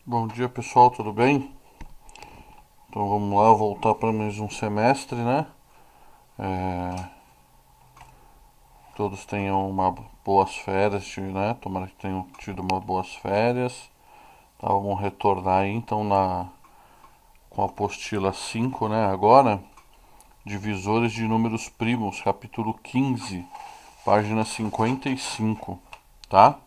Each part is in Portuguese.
Bom dia pessoal, tudo bem? Então vamos lá, voltar para mais um semestre, né? É, todos tenham boas férias, né? Tomara que tenham tido uma boas férias. Tá, vamos retornar aí então com a apostila 5, né? Agora, divisores de números primos, capítulo 15, página 55, tá?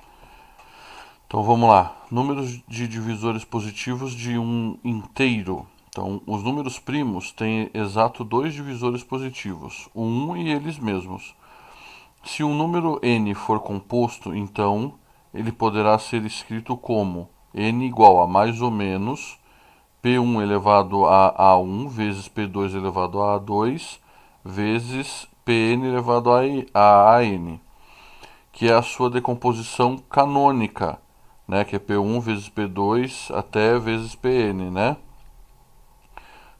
Então vamos lá. Números de divisores positivos de um inteiro. Então, os números primos têm exato dois divisores positivos, o 1 e eles mesmos. Se um número n for composto, então ele poderá ser escrito como n igual a mais ou menos p1 elevado a a1 vezes p2 elevado a a2 vezes pn elevado a an, que é a sua decomposição canônica, né, que é P1 vezes P2 até vezes Pn, né?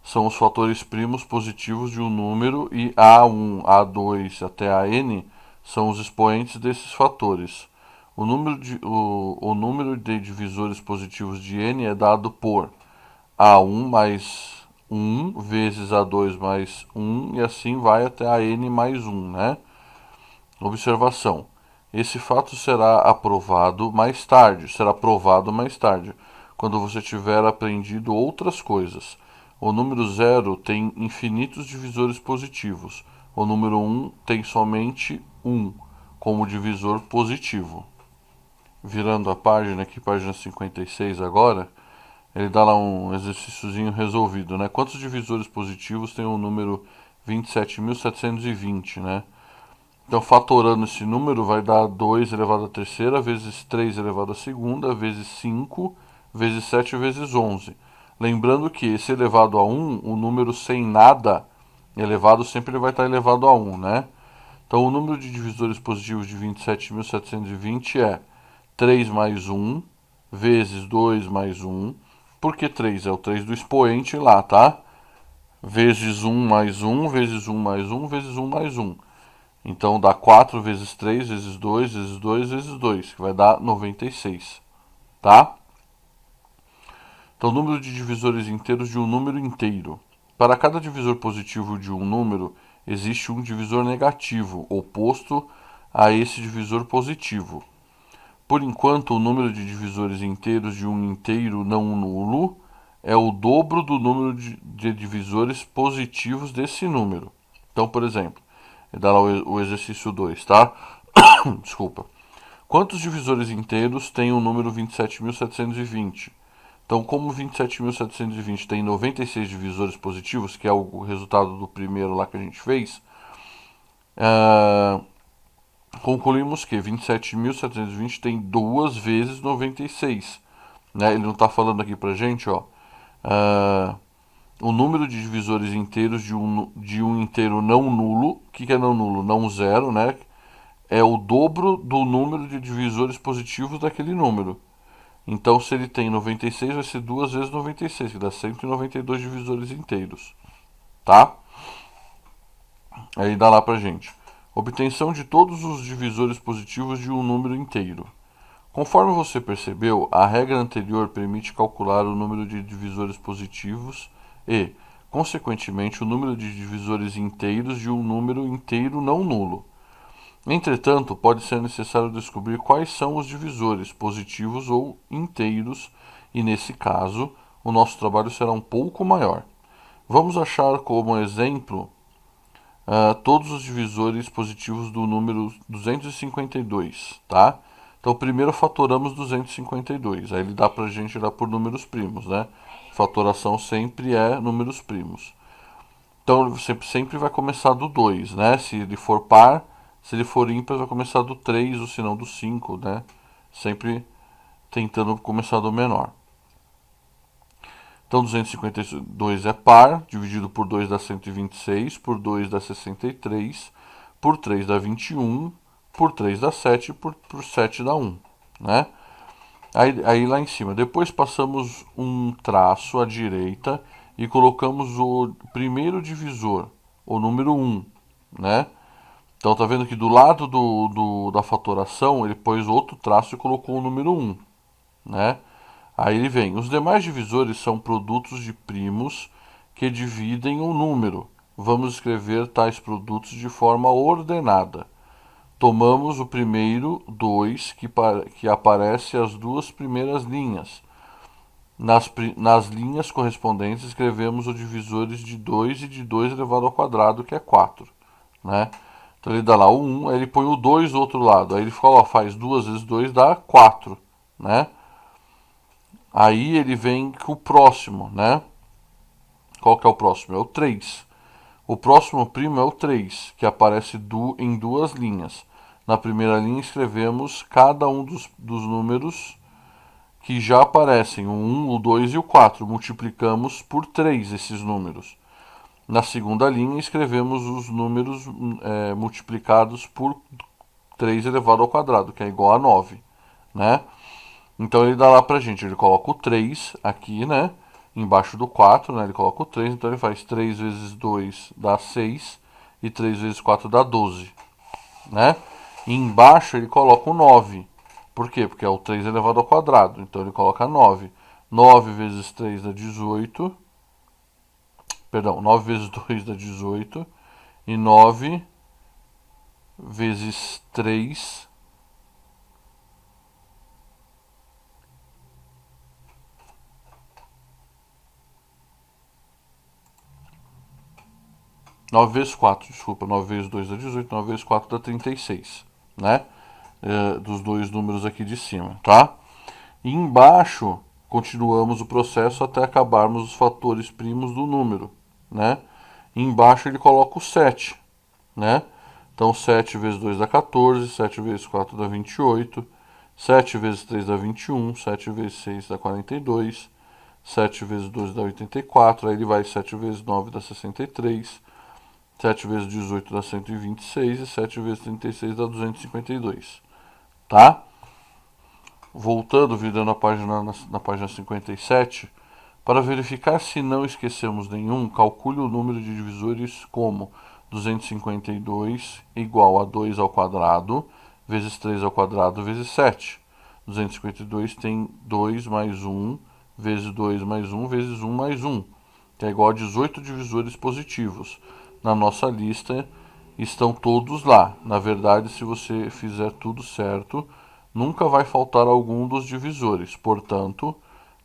São os fatores primos positivos de um número e A1, A2 até AN são os expoentes desses fatores. O número de divisores positivos de n é dado por A1 mais 1 vezes A2 mais 1 e assim vai até AN mais 1, né? Observação: esse fato será provado mais tarde, quando você tiver aprendido outras coisas. O número zero tem infinitos divisores positivos. O número um tem somente um como divisor positivo. Virando a página aqui, página 56 agora, ele dá lá um exercíciozinho resolvido, né? Quantos divisores positivos tem o número 27.720, né? Então, fatorando esse número, vai dar 2 elevado à terceira, vezes 3 elevado à segunda, vezes 5, vezes 7, vezes 11. Lembrando que esse elevado a 1, o número sem nada elevado sempre vai estar elevado a 1, né? Então, o número de divisores positivos de 27.720 é 3 mais 1, vezes 2 mais 1. Por que 3? É o 3 do expoente lá, tá? Vezes 1 mais 1, vezes 1 mais 1, vezes 1 mais 1. Então dá 4 vezes 3 vezes 2 vezes 2 vezes 2, que vai dar 96, tá? Então, número de divisores inteiros de um número inteiro. Para cada divisor positivo de um número, existe um divisor negativo, oposto a esse divisor positivo. Por enquanto, o número de divisores inteiros de um inteiro não nulo é o dobro do número de divisores positivos desse número. Então, por exemplo, dá lá o exercício 2, tá? Desculpa. Quantos divisores inteiros tem o número 27.720? Então, como 27.720 tem 96 divisores positivos, que é o resultado do primeiro lá que a gente fez, concluímos que 27.720 tem 2 vezes 96. Né? Ele não está falando aqui pra gente, ó. O número de divisores inteiros de um inteiro não nulo. O que é não nulo? Não zero, né? É o dobro do número de divisores positivos daquele número. Então, se ele tem 96, vai ser 2 vezes 96, que dá 192 divisores inteiros. Tá? Aí dá lá pra gente. Obtenção de todos os divisores positivos de um número inteiro. Conforme você percebeu, a regra anterior permite calcular o número de divisores positivos e, consequentemente, o número de divisores inteiros de um número inteiro não nulo. Entretanto, pode ser necessário descobrir quais são os divisores positivos ou inteiros, e nesse caso, o nosso trabalho será um pouco maior. Vamos achar como exemplo todos os divisores positivos do número 252, tá? Então, primeiro fatoramos 252, aí ele dá pra gente dar por números primos, né? Fatoração sempre é números primos. Então, você sempre vai começar do 2, né? Se ele for par, se ele for ímpar, vai começar do 3 ou se não do 5, né? Sempre tentando começar do menor. Então, 252 é par, dividido por 2 dá 126, por 2 dá 63, por 3 dá 21, por 3 dá 7, por 7 dá 1, né? Aí lá em cima, depois passamos um traço à direita e colocamos o primeiro divisor, o número 1, né? Então tá vendo que do lado da fatoração ele pôs outro traço e colocou o número 1, né? Aí ele vem, os demais divisores são produtos de primos que dividem o número. Vamos escrever tais produtos de forma ordenada. Tomamos o primeiro 2, que aparece as duas primeiras linhas. Nas linhas correspondentes, escrevemos os divisores de 2 e de 2 elevado ao quadrado, que é 4. Né? Então ele dá lá o 1, aí ele põe o 2 do outro lado. Aí ele fala, ó, faz 2 vezes 2 dá 4. Né? Aí ele vem com o próximo. Né? Qual que é o próximo? É o 3. O próximo primo é o 3, que aparece em duas linhas. Na primeira linha escrevemos cada um dos números que já aparecem, o 1, o 2 e o 4. Multiplicamos por 3 esses números. Na segunda linha escrevemos os números multiplicados por 3 elevado ao quadrado, que é igual a 9. Né? Então ele dá lá pra gente, ele coloca o 3 aqui, né? Embaixo do 4, né? Ele coloca o 3, então ele faz 3 vezes 2 dá 6 e 3 vezes 4 dá 12, né? E embaixo ele coloca o 9. Por quê? Porque é o 3 elevado ao quadrado, então ele coloca 9. 9 vezes 3 dá 18. Perdão, 9 vezes 2 dá 18 e 9 vezes 3 9 vezes 4, desculpa, 9 vezes 2 dá 18, 9 vezes 4 dá 36, né? Dos dois números aqui de cima, tá? E embaixo, continuamos o processo até acabarmos os fatores primos do número, né? E embaixo ele coloca o 7, né? Então 7 vezes 2 dá 14, 7 vezes 4 dá 28, 7 vezes 3 dá 21, 7 vezes 6 dá 42, 7 vezes 2 dá 84, aí ele vai 7 vezes 9 dá 63, 7 vezes 18 dá 126 e 7 vezes 36 dá 252, tá? Voltando, virando a página na página 57, para verificar se não esquecemos nenhum, calcule o número de divisores como 252 igual a 2 ao quadrado vezes 3 ao quadrado vezes 7. 252 tem 2 mais 1 vezes 2 mais 1 vezes 1 mais 1, que é igual a 18 divisores positivos. Na nossa lista estão todos lá. Na verdade, se você fizer tudo certo, nunca vai faltar algum dos divisores. Portanto,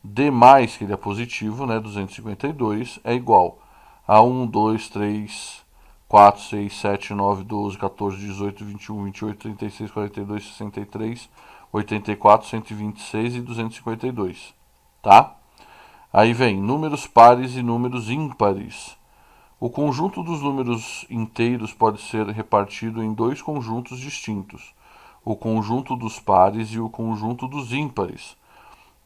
D mais, que ele é positivo, né, 252, é igual a 1, 2, 3, 4, 6, 7, 9, 12, 14, 18, 21, 28, 36, 42, 63, 84, 126 e 252, tá? Aí vem números pares e números ímpares. O conjunto dos números inteiros pode ser repartido em dois conjuntos distintos: o conjunto dos pares e o conjunto dos ímpares.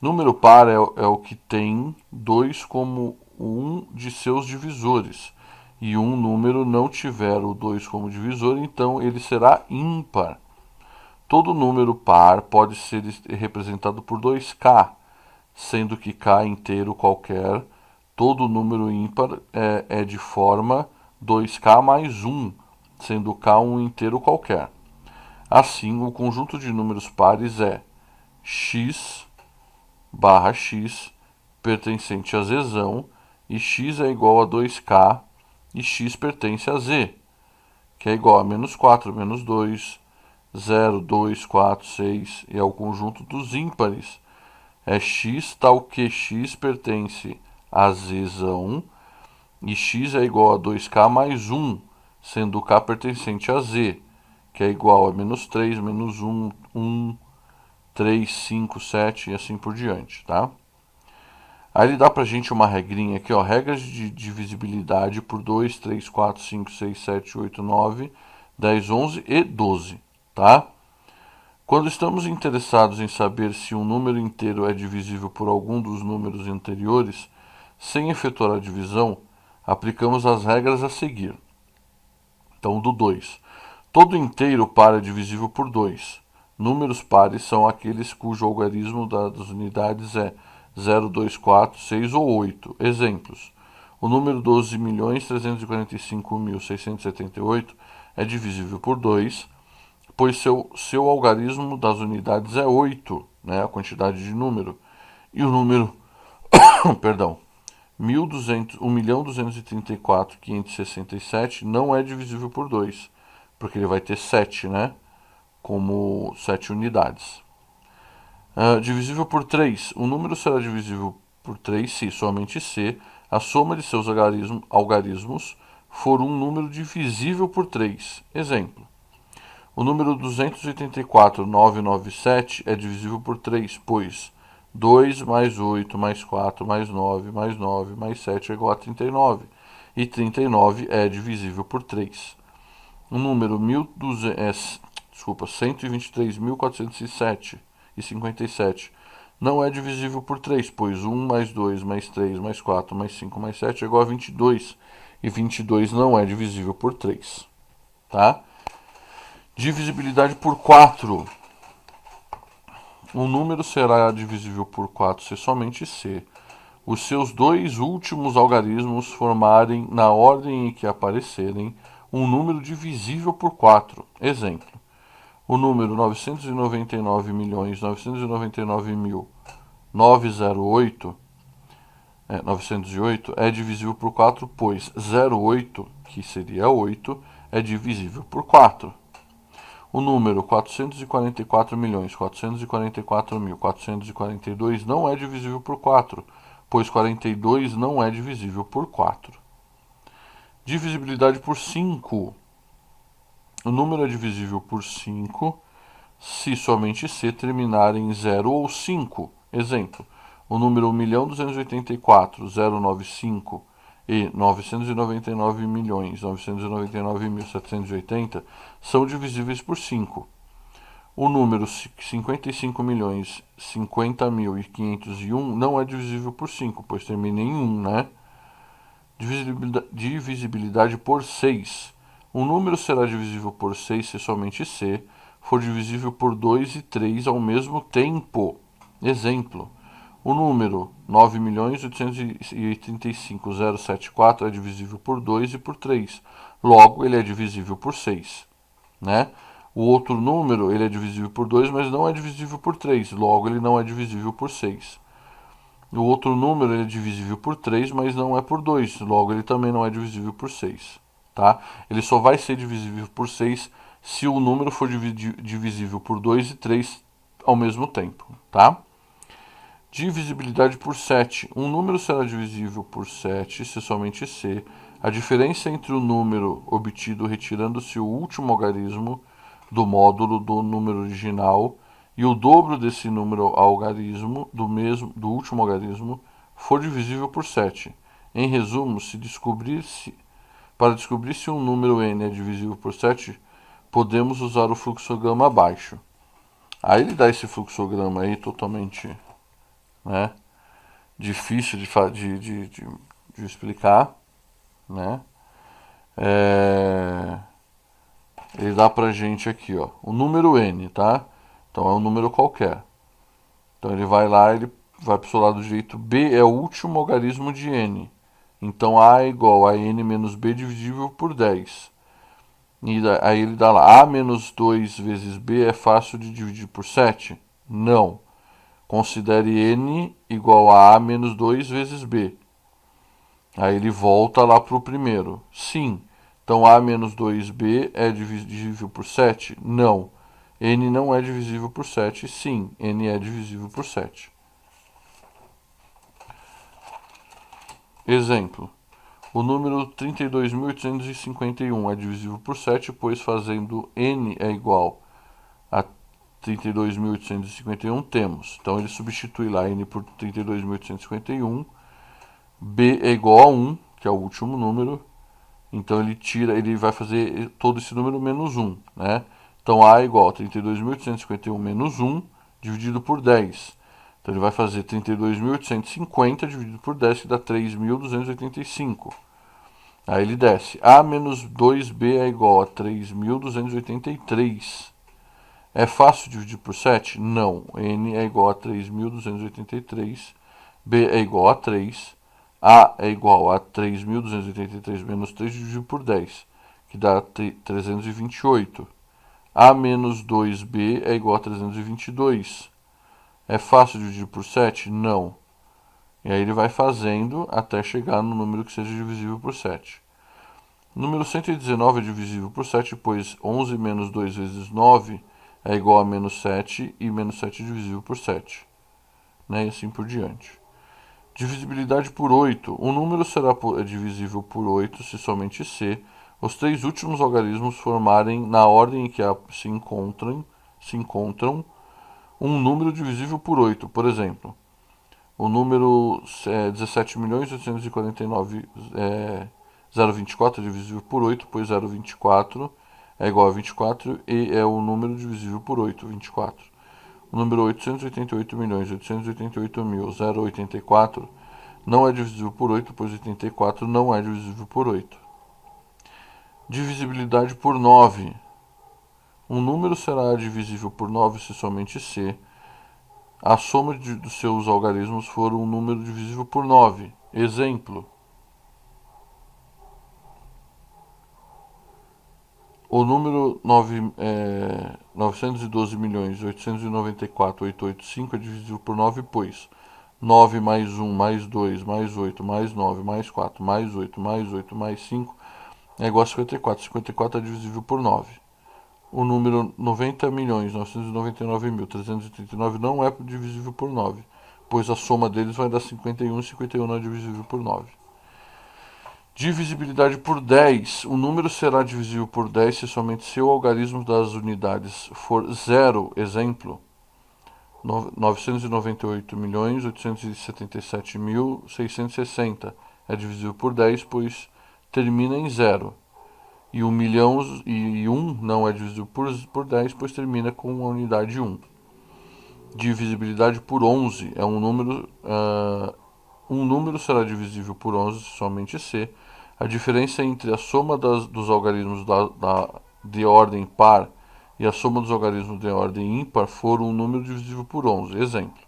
Número par é o que tem 2 como um de seus divisores, e um número não tiver o 2 como divisor, então ele será ímpar. Todo número par pode ser representado por 2k, sendo que k inteiro qualquer. Todo número ímpar é de forma 2k mais 1, sendo k um inteiro qualquer. Assim, o conjunto de números pares é x barra x pertencente a zão, e x é igual a 2k, e x pertence a z, que é igual a menos 4, menos 2, 0, 2, 4, 6, e é o conjunto dos ímpares. É x tal que x pertence a zão, e x é igual a 2k mais 1, sendo k pertencente a z, que é igual a menos 3, menos 1, 1, 3, 5, 7 e assim por diante, tá? Aí ele dá pra gente uma regrinha aqui, ó, regras de divisibilidade por 2, 3, 4, 5, 6, 7, 8, 9, 10, 11 e 12, tá? Quando estamos interessados em saber se um número inteiro é divisível por algum dos números anteriores, sem efetuar a divisão, aplicamos as regras a seguir. Então, do 2. Todo inteiro par é divisível por 2. Números pares são aqueles cujo algarismo das unidades é 0, 2, 4, 6 ou 8. Exemplos. O número 12.345.678 é divisível por 2, pois seu algarismo das unidades é 8, né, a quantidade de número. E o número, perdão, 1.234.567 não é divisível por 2, porque ele vai ter 7, né? Como 7 unidades. Divisível por 3. O número será divisível por 3 se, somente se, a soma de seus algarismos for um número divisível por 3. Exemplo. O número 284.997 é divisível por 3, pois 2 mais 8 mais 4 mais 9 mais 9 mais 7 é igual a 39. E 39 é divisível por 3. O número 123.407 e 57 não é divisível por 3, pois 1 mais 2 mais 3 mais 4 mais 5 mais 7 é igual a 22. E 22 não é divisível por 3. Tá? Divisibilidade por 4. Um número será divisível por 4 se somente se os seus dois últimos algarismos formarem, na ordem em que aparecerem, um número divisível por 4. Exemplo. O número 999.908 é divisível por 4, pois 08, que seria 8, é divisível por 4. O número 444.444.442 não é divisível por 4, pois 42 não é divisível por 4. Divisibilidade por 5. O número é divisível por 5 se somente se terminar em 0 ou 5. Exemplo, o número 1.284.095 e 999.999.780 são divisíveis por 5. O número 55.050.501 não é divisível por 5, pois termina em 1, né? Divisibilidade por 6. Um número será divisível por 6 se somente se for divisível por 2 e 3 ao mesmo tempo. Exemplo, o número 9.885.074 é divisível por 2 e por 3. Logo, ele é divisível por 6. Né? O outro número ele é divisível por 2, mas não é divisível por 3. Logo, ele não é divisível por 6. O outro número ele é divisível por 3, mas não é por 2. Logo, ele também não é divisível por 6. Tá? Ele só vai ser divisível por 6 se o número for divisível por 2 e 3 ao mesmo tempo. Tá? Divisibilidade por 7. Um número será divisível por 7 se somente se a diferença entre o número obtido retirando-se o último algarismo do módulo do número original e o dobro desse número algarismo do último algarismo for divisível por 7. Em resumo, para descobrir se um número n é divisível por 7, podemos usar o fluxograma abaixo. Aí ele dá esse fluxograma aí totalmente, né, difícil de explicar, né? Ele dá pra gente aqui, ó, o número n, tá? Então é um número qualquer. Então ele vai lá, ele vai para o seu lado direito. B é o último algarismo de n. Então A é igual a n menos b divisível por 10. E aí ele dá lá, A menos 2 vezes b é fácil de dividir por 7? Não. Considere n igual a A menos 2 vezes b. Aí ele volta lá para o primeiro. Sim. Então A menos 2b é divisível por 7? Não. N não é divisível por 7? Sim. N é divisível por 7. Exemplo. O número 32.851 é divisível por 7, pois fazendo n é igual a 32.851 temos. Então ele substitui lá n por 32.851. B é igual a 1, que é o último número. Então ele vai fazer todo esse número menos 1, né? Então A é igual a 32.851 menos 1 dividido por 10. Então ele vai fazer 32.850 dividido por 10, que dá 3.285. Aí ele desce. A menos 2B é igual a 3.283. É fácil dividir por 7? Não. N é igual a 3.283. B é igual a 3. A é igual a 3.283 menos 3 dividido por 10, que dá 328. A menos 2B é igual a 322. É fácil dividir por 7? Não. E aí ele vai fazendo até chegar no número que seja divisível por 7. O número 119 é divisível por 7, pois 11 menos 2 vezes 9 é igual a menos 7, e menos 7 é divisível por 7. Né? E assim por diante. Divisibilidade por 8. O número será divisível por 8 se somente C os três últimos algarismos formarem, na ordem em que se encontram um número divisível por 8. Por exemplo, o número 17.849.024 é divisível por 8, pois 0,24 é igual a 24 e é o número divisível por 8, 24. O número 888.888.084 não é divisível por 8, pois 84 não é divisível por 8. Divisibilidade por 9. Um número será divisível por 9 se somente C a soma dos seus algarismos for um número divisível por 9. Exemplo: o número 912.894.885 é divisível por 9, pois 9 mais 1 mais 2 mais 8 mais 9 mais 4 mais 8 mais 8 mais 5 é igual a 54. 54 é divisível por 9. O número 90.999.339 não é divisível por 9, pois a soma deles vai dar 51 e 51 não é divisível por 9. Divisibilidade por 10. O número será divisível por 10 se somente seu algarismo das unidades for 0. Exemplo: 998.877.660 é divisível por 10, pois termina em 0. E 1.000.001 não é divisível por 10, pois termina com a unidade 1. Divisibilidade por 11 é um número será divisível por 11 se somente C a diferença entre a soma dos algarismos de ordem par e a soma dos algarismos de ordem ímpar for um número divisível por 11. Exemplo: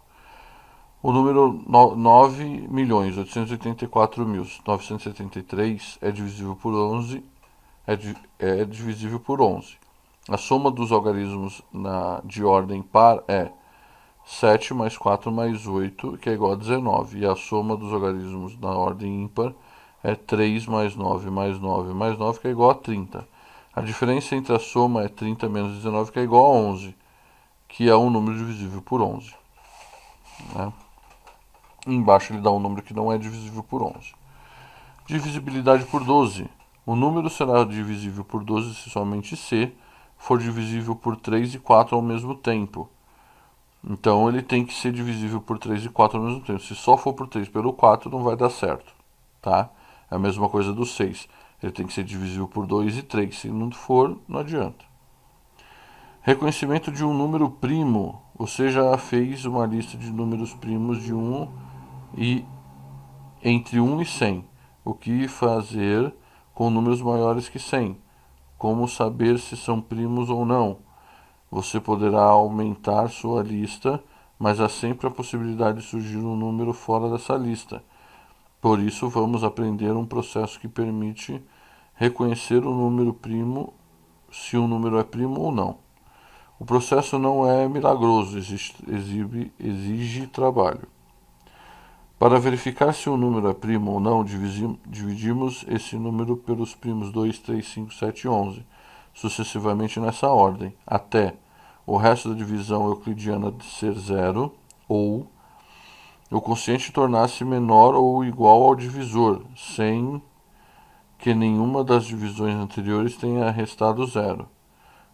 o número 9.884.973 é divisível por 11. É divisível por 11. A soma dos algarismos de ordem par é 7 mais 4 mais 8, que é igual a 19. E a soma dos algarismos na ordem ímpar é 3 mais 9 mais 9 mais 9, que é igual a 30. A diferença entre a soma é 30 menos 19, que é igual a 11, que é um número divisível por 11. Né? Embaixo ele dá um número que não é divisível por 11. Divisibilidade por 12. O número será divisível por 12 se somente C for divisível por 3 e 4 ao mesmo tempo. Então ele tem que ser divisível por 3 e 4 ao mesmo tempo. Se só for por 3 pelo 4, não vai dar certo. Tá? É a mesma coisa do 6. Ele tem que ser divisível por 2 e 3. Se não for, não adianta. Reconhecimento de um número primo. Você já fez uma lista de números primos de 1 e entre 1 e 100. O que fazer com números maiores que 100? Como saber se são primos ou não? Você poderá aumentar sua lista, mas há sempre a possibilidade de surgir um número fora dessa lista. Por isso, vamos aprender um processo que permite reconhecer o número primo, se um número é primo ou não. O processo não é milagroso, exige trabalho. Para verificar se um número é primo ou não, dividimos esse número pelos primos 2, 3, 5, 7 e 11, sucessivamente nessa ordem, até o resto da divisão euclidiana de ser zero, ou o quociente tornar-se menor ou igual ao divisor, sem que nenhuma das divisões anteriores tenha restado zero.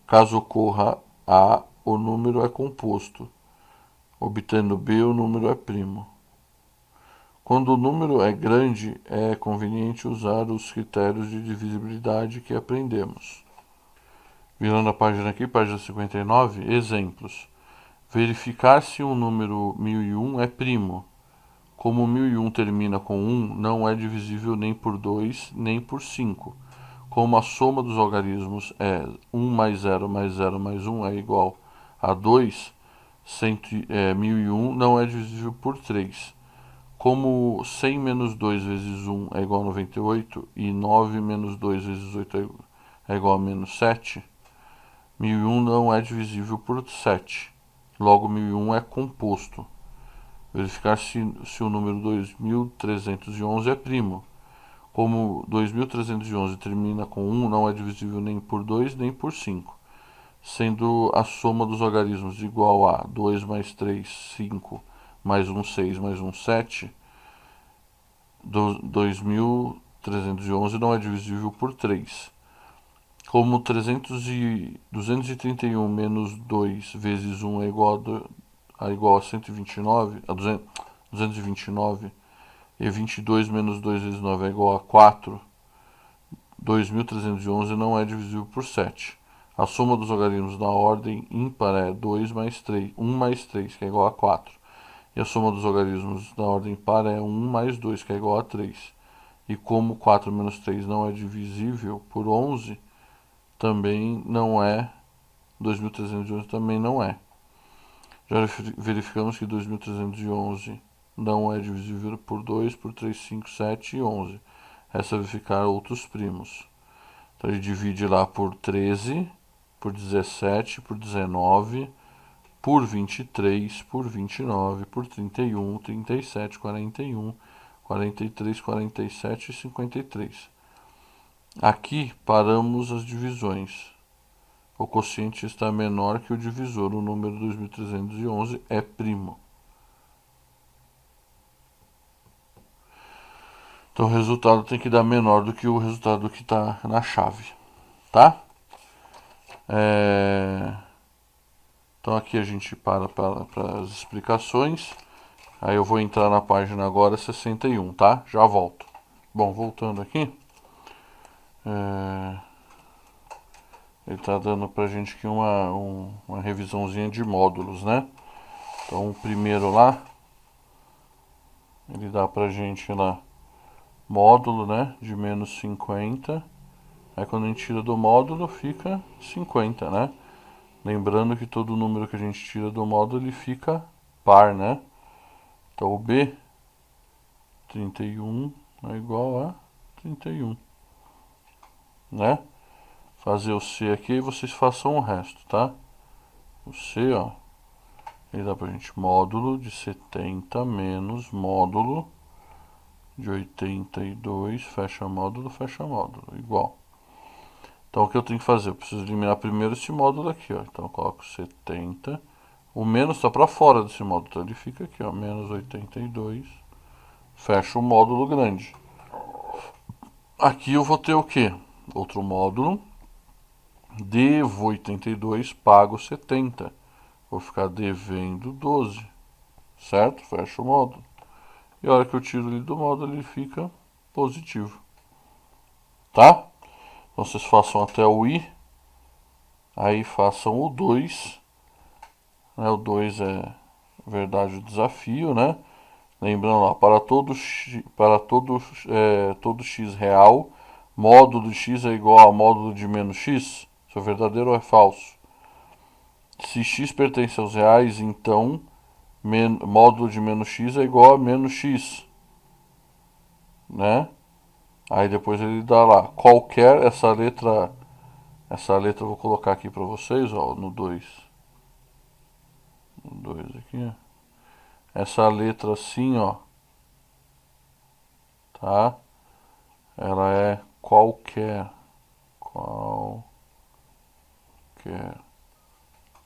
Caso ocorra A, o número é composto. Obtendo B, o número é primo. Quando o número é grande, é conveniente usar os critérios de divisibilidade que aprendemos. Virando a página aqui, página 59, exemplos. Verificar se o número 1001 é primo. Como 1001 termina com 1, não é divisível nem por 2, nem por 5. Como a soma dos algarismos é 1 mais 0 mais 0 mais 1 é igual a 2, 1001 não é divisível por 3. Como 100 menos 2 vezes 1 é igual a 98 e 9 menos 2 vezes 8 é igual a menos 7, 1001 não é divisível por 7. logo 1001 é composto. Verificar se o número 2311 é primo. Como 2311 termina com 1, não é divisível nem por 2 nem por 5. Sendo a soma dos algarismos igual a 2 mais 3, 5, mais 1, 6, mais 1, 7, 2311 não é divisível por 3. Como 231 menos 2 vezes 1 é igual a 129, a 229, e 22 menos 2 vezes 9 é igual a 4, 2311 não é divisível por 7. A soma dos algarismos na ordem ímpar é 2 mais 3, 1 mais 3, que é igual a 4. E a soma dos algarismos na ordem par é 1 mais 2, que é igual a 3. E como 4 menos 3 não é divisível por 11, também não é, 2311 também não é. Já verificamos que 2311 não é divisível por 2, por 3, 5, 7 e 11. Resta verificar outros primos. Então ele divide lá por 13, por 17, por 19, por 23, por 29, por 31, 37, 41, 43, 47 e 53. Aqui paramos as divisões. O quociente está menor que o divisor. O número 2311 é primo. Então o resultado tem que dar menor do que o resultado que está na chave. Tá? Então aqui a gente para as explicações. Aí eu vou entrar na página agora 61, tá? Já volto. Bom, voltando aqui. Ele está dando pra gente aqui uma revisãozinha de módulos, né? Então o primeiro lá, ele dá pra gente lá módulo, né? De menos 50. Aí quando a gente tira do módulo fica 50, né? Lembrando que todo número que a gente tira do módulo ele fica par, né? Então o B, 31 é igual a 31, né? Fazer o C aqui e vocês façam o resto, tá? O C, ó, ele dá pra gente módulo de 70 menos módulo de 82, fecha módulo, igual. Então o que eu tenho que fazer? Eu preciso eliminar primeiro esse módulo aqui, ó. Então eu coloco 70. O menos está para fora desse módulo, então ele fica aqui, ó, menos 82. Fecha o módulo grande. Aqui eu vou ter o quê? Outro módulo. Devo 82, pago 70. Vou ficar devendo 12. Certo? Fecha o módulo. E a hora que eu tiro ele do módulo, ele fica positivo. Tá? Então vocês façam até o I. Aí façam o 2. Né? O 2 é verdade o desafio, né? Lembrando lá, todo x real, módulo de x é igual a módulo de menos x. Isso é verdadeiro ou é falso? Se x pertence aos reais, então módulo de menos x é igual a menos x, né? Aí depois ele dá lá qualquer, essa letra eu vou colocar aqui para vocês, ó, no 2. No 2 aqui, ó. Essa letra assim, ó, tá? Ela é qualquer,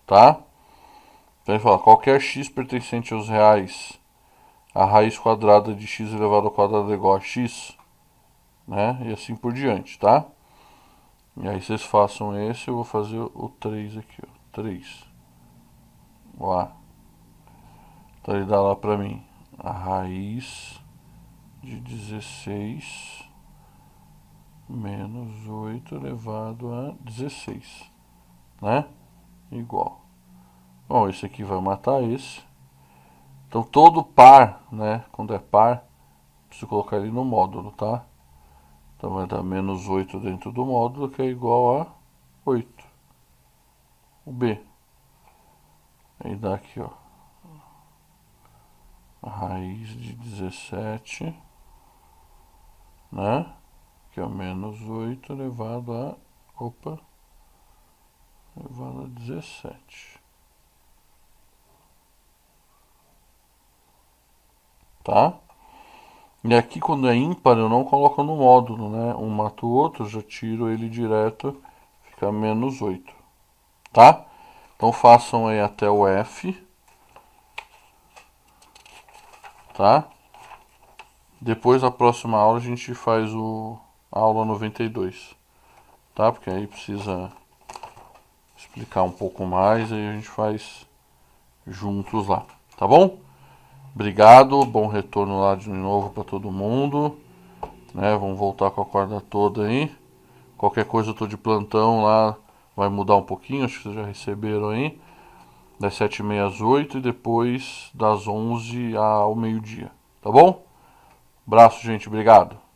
tá? Então ele fala, qualquer x pertencente aos reais, a raiz quadrada de x elevado ao quadrado é igual a x, né? E assim por diante, tá? E aí vocês façam esse, eu vou fazer o 3 aqui, ó, 3. Lá. Então ele dá lá pra mim a raiz de 16 menos 8 elevado a 16, né? Igual. Bom, esse aqui vai matar esse. Então todo par, né? Quando é par, preciso colocar ele no módulo, tá? Então vai dar menos 8 dentro do módulo, que é igual a 8. O B. Aí dá aqui, ó. A raiz de 17, né? Que é menos 8 elevado a... elevado a 17. tá? E aqui quando é ímpar eu não coloco no módulo, né? Um mata o outro, já tiro ele direto, fica menos 8, tá? Então façam aí até o F, tá? Depois da próxima aula a gente faz a aula 92, tá? Porque aí precisa explicar um pouco mais, aí a gente faz juntos lá, tá bom? Obrigado, bom retorno lá de novo para todo mundo, né? Vamos voltar com a corda toda aí. Qualquer coisa eu tô de plantão lá, vai mudar um pouquinho, acho que vocês já receberam aí. Das 7h30 às 8 e depois das 11 ao meio-dia, tá bom? Abraço, gente, obrigado.